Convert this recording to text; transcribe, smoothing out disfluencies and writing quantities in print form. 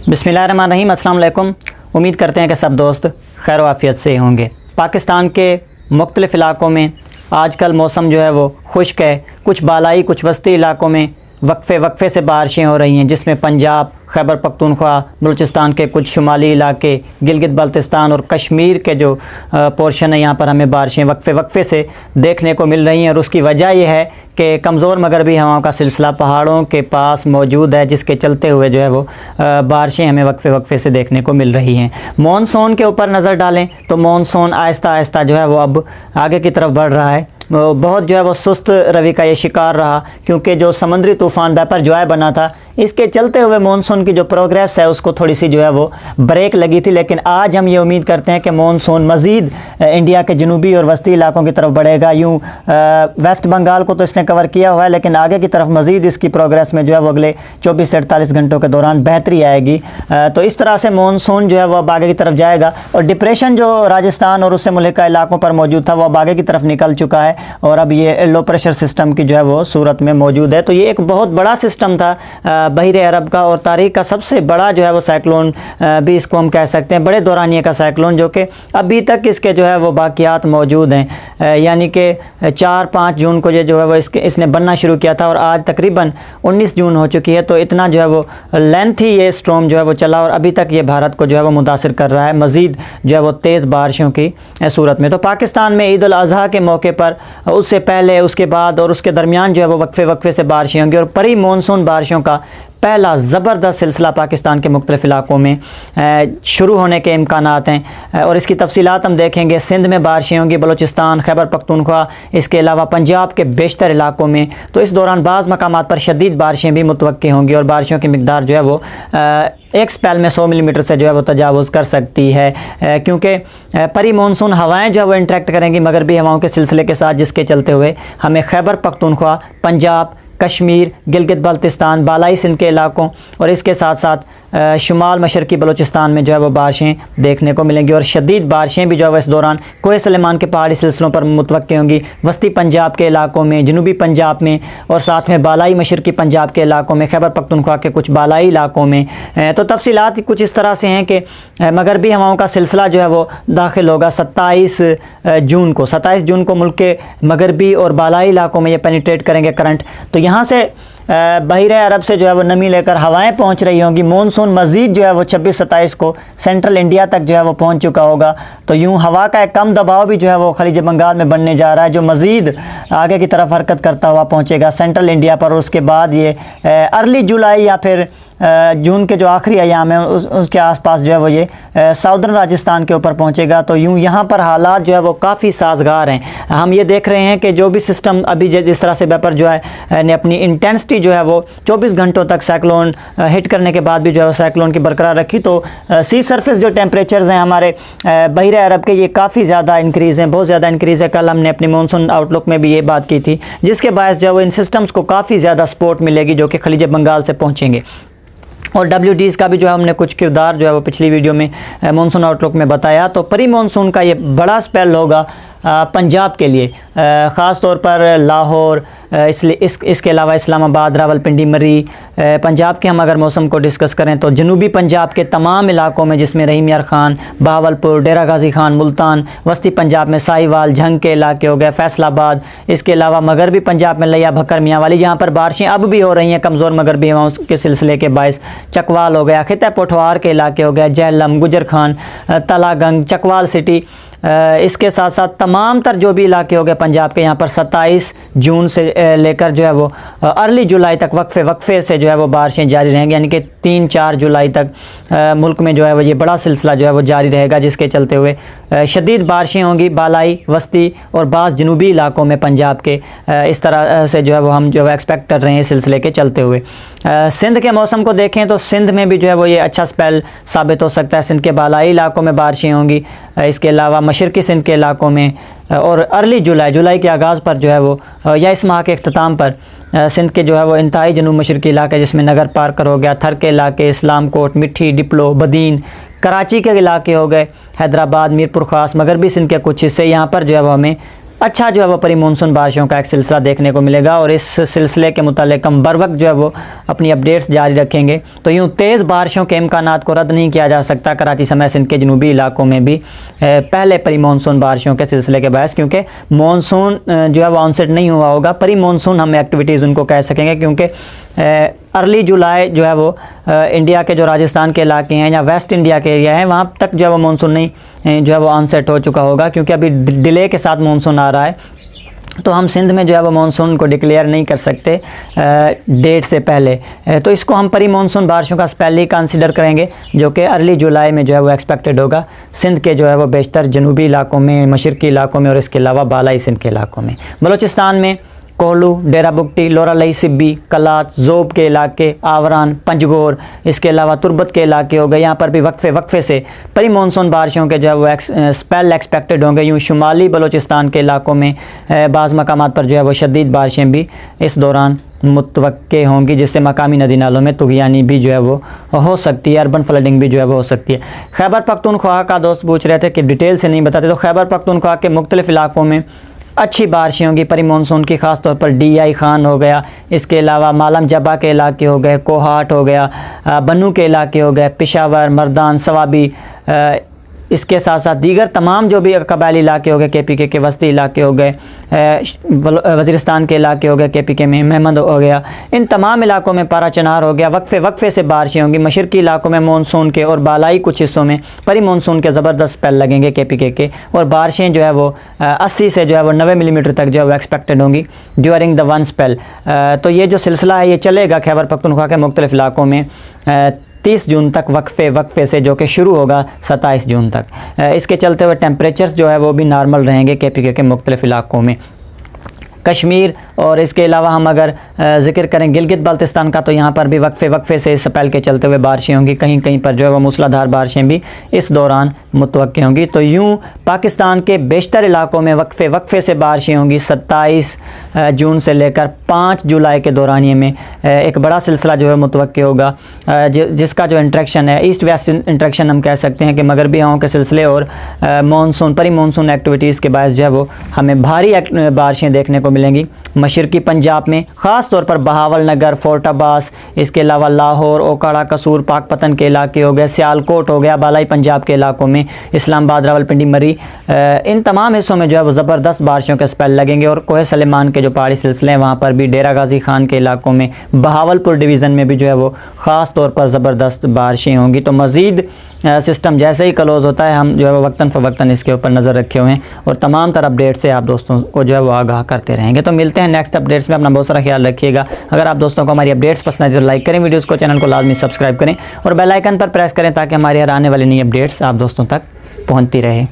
बिस्मिल्लाहिर्रहमानिर्रहीम, अस्सलाम वालेकुम। उम्मीद करते हैं कि सब दोस्त खैर आफियत से होंगे। पाकिस्तान के मुख्तलिफ़ इलाक़ों में आजकल मौसम जो है वो खुश्क है। कुछ बालाई कुछ वस्ती इलाक़ों में वक्फ़े से बारिशें हो रही हैं, जिसमें पंजाब, खैबर पख्तूनख्वा, बलूचिस्तान के कुछ शुमाली इलाके, गिलगित बल्तिस्तान और कश्मीर के जो पोर्शन है, यहाँ पर हमें बारिशें वक्फ़े से देखने को मिल रही हैं। और उसकी वजह यह है कि कमज़ोर मगरबी हवाओं का सिलसिला पहाड़ों के पास मौजूद है, जिसके चलते हुए जो है वो बारिशें हमें वक्फ़े से देखने को मिल रही हैं। मानसून के ऊपर नज़र डालें तो मानसून आहिस्ता आहिस्ता जो है वो अब आगे की तरफ बढ़ रहा है। बहुत जो है वो सुस्त रवि का ये शिकार रहा, क्योंकि जो समुद्री तूफ़ान बैपर जॉय बना था, इसके चलते हुए मानसून की जो प्रोग्रेस है उसको थोड़ी सी जो है वो ब्रेक लगी थी। लेकिन आज हम ये उम्मीद करते हैं कि मानसून मज़ीद इंडिया के जनूबी और वस्ती इलाकों की तरफ बढ़ेगा। यूँ वेस्ट बंगाल को तो इसने कवर किया हुआ है, लेकिन आगे की तरफ मज़ीद इसकी प्रोग्रेस में जो है वो अगले 24 से 48 घंटों के दौरान बेहतरी आएगी। तो इस तरह से मानसून जो है वो अब आगे की तरफ जाएगा। और डिप्रेशन जो राजस्थान और उससे मुल्का इलाकों पर मौजूद था, वो अब आगे की तरफ निकल चुका है और अब ये लो प्रेशर सिस्टम की जो है वो सूरत में मौजूद है। तो ये एक बहुत बड़ा सिस्टम था बहरे अरब का, और तारीख का सबसे बड़ा जो है वो साइक्लोन भी इसको हम कह सकते हैं, बड़े दौरानिए का साइक्लोन, जो कि अभी तक इसके जो है वो बाकियात मौजूद हैं। यानी कि 4-5 जून को ये जो है वो इसने बनना शुरू किया था और आज तकरीबन 19 जून हो चुकी है। तो इतना जो है वो लेंथ ही ये स्टॉर्म जो है वो चला और अभी तक ये भारत को जो है वो मुतासिर कर रहा है, मज़ीद जो है वो तेज़ बारिशों की सूरत में। तो पाकिस्तान में ईद उल अज़हा के मौके पर, उससे पहले, उसके बाद और उसके दरमियान जो है वो वक्फ़े से बारिशें होंगी और परी मानसून बारिशों का पहला ज़बरदस्त सिलसिला पाकिस्तान के मुख्तलिफ़ इलाकों में शुरू होने के इम्कानात हैं। और इसकी तफसीलात हम देखेंगे। सिंध में बारिशें होंगी, बलूचिस्तान, खैबर पख्तूनख्वा, इसके अलावा पंजाब के बेशतर इलाकों में। तो इस दौरान बाज़ मकामात पर शदीद बारिशें भी मुतवक्की होंगी और बारिशों की मिकदार जो है वो एक स्पेल में 100 मिलीमीटर से जो है वो तजावुज़ कर सकती है, क्योंकि परी मानसून हवाएँ जो है वो इंटरेक्ट करेंगी मगरबी हवाओं के सिलसिले के साथ, जिसके चलते हुए हमें खैबर पख्तूनख्वा, पंजाब, कश्मीर, गिलगित बल्तिस्तान, बालाई सिंध के इलाकों और इसके साथ साथ शुमाल मशरक़ी बलूचिस्तान में जो है वो बारिशें देखने को मिलेंगी। और शदीद बारिशें भी जो है वो इस दौरान कोहे सलेमान के पहाड़ी सिलसिलों पर मुतवक्की होंगी, वस्ती पंजाब के इलाकों में, जनूबी पंजाब में और साथ में बालाई मशरक़ी पंजाब के इलाकों में, खैबर पख्तूनख्वा के कुछ बालाई इलाकों में। तो तफसीलात कुछ इस तरह से हैं कि मगरबी हवाओं का सिलसिला जो है वो दाखिल होगा 27 जून को मुल्क के मगरबी और बालाई इलाकों में ये पेनिट्रेट करेंगे करंट। तो यहाँ से बहरे अरब से जो है वो नमी लेकर हवाएं पहुंच रही होंगी। मानसून मज़ीद जो है वो 26-27 को सेंट्रल इंडिया तक जो है वो पहुंच चुका होगा। तो यूं हवा का एक कम दबाव भी जो है वो खलीज बंगाल में बनने जा रहा है, जो मज़ीद आगे की तरफ हरकत करता हुआ पहुंचेगा सेंट्रल इंडिया पर। और उसके बाद ये अर्ली जुलाई या फिर जून के जो आखिरी अयाम है उसके आसपास जो है वो ये साउदर्न राजस्थान के ऊपर पहुंचेगा। तो यूं यहाँ पर हालात जो है वो काफ़ी साजगार हैं। हम ये देख रहे हैं कि जो भी सिस्टम अभी जिस तरह से वेपर जो है ने अपनी इंटेंसिटी जो है वो 24 घंटों तक साइक्लोन हिट करने के बाद भी जो है वो साइक्लोन की बरकरार रखी। तो सी सरफेस जो टेम्परेचर्स हैं हमारे बहरे अरब के, ये काफ़ी ज़्यादा इंक्रीज़ हैं, बहुत ज़्यादा इंक्रीज़ है। कल हमने अपनी मानसून आउटलुक में भी ये बात की थी, जिसके बायस जो है वो इन सिस्टम्स को काफ़ी ज़्यादा सपोर्ट मिलेगी जो कि खलीज बंगाल से पहुँचेंगे। और WDs का भी जो है हमने कुछ किरदार जो है वो पिछली वीडियो में मानसून आउटलुक में बताया। तो परी मानसून का ये बड़ा स्पेल होगा पंजाब के लिए, ख़ास तौर पर लाहौर, इसके अलावा इस्लामाबाद, रावलपिंडी, मरी। पंजाब के हम अगर मौसम को डिस्कस करें तो जनूबी पंजाब के तमाम इलाकों में, जिसमें रहीम यार खान, बहावलपुर, डेरा गाजी खान, मुल्तान, वस्ती पंजाब में साहिवाल, झंग के इलाके हो गए, फैसलाबाद। इसके अलावा मगरबी पंजाब में लिया, भक्कर, मियांवाली, जहाँ पर बारिशें अब भी हो रही हैं कमज़ोर मगरबी हवाओं के सिलसिले के बायस। चकवाल हो गया, खिता पोठवार के इलाके हो गए, जहलम, गुजर खान, तलागंग, चकवाल सिटी। इसके साथ साथ तमाम तर जो भी इलाके हो गए पंजाब के, यहाँ पर 27 जून से लेकर जो है वो अर्ली जुलाई तक वक्फे से जो है वो बारिशें जारी रहेंगी। यानी कि 3-4 जुलाई तक मुल्क में जो है वो ये बड़ा सिलसिला जो है वो जारी रहेगा, जिसके चलते हुए शदीद बारिशें होंगी बालाई, वस्ती और बाज़ जनूबी इलाकों में पंजाब के। इस तरह से जो है वो हम जो है एक्सपेक्ट कर रहे हैं सिलसिले के चलते हुए। सिंध के मौसम को देखें तो सिंध में भी जो है वो ये अच्छा स्पेल साबित हो सकता है। सिंध के बालाई इलाकों में बारिशें होंगी, इसके अलावा मशरक़ी सिंध के इलाकों में और अर्ली जुलाई के आगाज़ पर जो है वो या इस माह के अख्ताम पर सिंध के जो है वो इंतहाई जनूब मशरक़ी इलाके, जिसमें नगर पार्कर हो गया, थर के इलाके, इस्लाम कोट, मिट्ठी, डिप्लो, बदीन, कराची के इलाके हो गए, हैदराबाद, मीरपुर ख़ास, मगरबी सिंध के कुछ हिस्से, यहाँ पर जो है वो हमें अच्छा जो है वो परी मानसून बारिशों का एक सिलसिला देखने को मिलेगा और इस सिलसिले के मुतालिक हम बर वक्त जो है वो अपनी अपडेट्स जारी रखेंगे। तो यूँ तेज़ बारिशों के इम्कानात को रद्द नहीं किया जा सकता कराची समेत सिंध के जनूबी इलाकों में भी पहले परी मानसून बारिशों के सिलसिले के बायस, क्योंकि मानसून जो है वो ऑनसेट नहीं हुआ होगा। परी मानसून हम एक्टिविटीज़ उनको कह सकेंगे क्योंकि अर्ली जुलाई जो है वो इंडिया के जो राजस्थान के इलाके हैं या वेस्ट इंडिया के एरिया हैं वहाँ तक जो है वो मानसून नहीं जो है वो ऑनसेट हो चुका होगा, क्योंकि अभी डिले के साथ मानसून आ रहा है। तो हम सिंध में जो है वो मानसून को डिक्लेयर नहीं कर सकते डेट से पहले, तो इसको हम परी मानसून बारिशों का पहले ही कंसिडर करेंगे, जो कि अर्ली जुलाई में जो है वो एक्सपेक्टेड होगा सिंध के जो है वो बेशतर जनूबी इलाकों में, मशरकी इलाकों में और इसके अलावा बालाई सिंध के इलाकों में। बलूचिस्तान में कोहलू, डेरा बुगटी, लोरालई, सिब्बी, कलात, जोब के इलाके, आवरान, पंजगोर, इसके अलावा तुर्बत के इलाके हो गए। यहाँ पर भी वक्फे से परी मानसून बारिशों के जो है वो स्पेल एक्सपेक्टेड होंगे। यूँ शुमाली बलूचिस्तान के इलाकों में बाज़ मकामात पर जो है वो शदीद बारिशें भी इस दौरान मुतवक्के होंगी, जिससे मकामी नदी नालों में तुग़यानी भी जो है वो हो सकती है, अर्बन फ्लडिंग भी जो है वो हो सकती है। खैबर पख्तूनख्वा का दोस्त पूछ रहे थे कि डिटेल से नहीं बताते, तो खैबर पख्तूनख्वा के मुख्तलिफ इलाकों में अच्छी बारिशें होंगी परी मानसून की, ख़ास तौर पर DI खान हो गया, इसके अलावा मालम जबा के इलाके हो गए, कोहाट हो गया, बनू के इलाके हो गए, पेशावर, मर्दान, सवाबी, इसके साथ साथ दीगर तमाम जो भी कबायली इलाके हो गए, KPK के वस्ती इलाके हो गए, वज़ीरिस्तान के इलाके हो गए, KPK में महमद हो गया, इन तमाम इलाकों में पारा चनार हो गया। वक्फे से बारिशें होंगी। मशरकी इलाकों में मानसून के और बालाई कुछ हिस्सों में परी मानसून के ज़बरदस्त स्पेल लगेंगे KPK के, और बारिशें जो है वो 80 से जो है वो 90 मिलीमीटर तक जो है वो एक्सपेक्टेड होंगी ड्यूरिंग द वन स्पेल। तो ये जो सिलसिला है ये चलेगा खैबर पख्तूनख्वा के मुख्तलिफ इलाकों में 30 जून तक, वक्फे से जो कि शुरू होगा 27 जून तक। इसके चलते हुए टेम्परेचर जो है वो भी नॉर्मल रहेंगे KPK के मुख्तलिफ इलाकों में। कश्मीर और इसके अलावा हम अगर ज़िक्र करें गिलगित बाल्तिस्तान का, तो यहाँ पर भी वक्फे से स्पेल के चलते हुए बारिशें होंगी। कहीं कहीं पर जो है वो मूसलाधार बारिशें भी इस दौरान मुतवक्के होंगी। तो यूँ पाकिस्तान के बेशतर इलाकों में वक्फे से बारिशें होंगी 27 जून से लेकर 5 जुलाई के दौरानिए में एक बड़ा सिलसिला जो है मुतवक्के होगा, जिसका जो इंट्रैक्शन है ईस्ट वेस्ट इंट्रैक्शन हम कह सकते हैं कि मगरबी हवाओं के सिलसिले और मानसून परी मानसून एक्टिविटीज़ के बायस जो है वो हमें भारी बारिशें देखने को मिलेंगी। मशरकी पंजाब में ख़ास तौर पर बहावल नगर, फोर्ट अब्बास, इसके अलावा लाहौर, ओकाड़ा, कसूर, पाकपतन के इलाके हो गए, सियालकोट हो गया, बालाई पंजाब के इलाकों में, इस्लामाबाद, रावलपिंडी, मरी, इन तमाम हिस्सों में जो है वो ज़बरदस्त बारिशों के स्पेल लगेंगे। और कोहे सलेमान के जो पहाड़ी सिलसिले हैं वहाँ पर भी, डेरा गाजी खान के इलाकों में, बहावलपुर डिवीज़न में भी जो है वो ख़ास तौर पर ज़बरदस्त बारिशें होंगी। तो मज़ीद सिस्टम जैसे ही क्लोज़ होता है हम जो है वक्तन फ़वक्तन इसके ऊपर नज़र रखे हुए हैं और तमाम तरह अपडेट से आप दोस्तों को जो है वो आगाह करते रहेंगे। तो मिलते हैं नेक्स्ट अपडेट्स में। अपना बहुत सारा ख्याल रखिएगा। अगर आप दोस्तों को हमारी अपडेट्स पसंद आए तो लाइक करें वीडियोज़ को, चैनल को लाजमी सब्सक्राइब करें और बेल आइकन पर प्रेस करें ताकि हमारी हर आने वाली नई अपडेट्स आप दोस्तों तक पहुँचती रहे।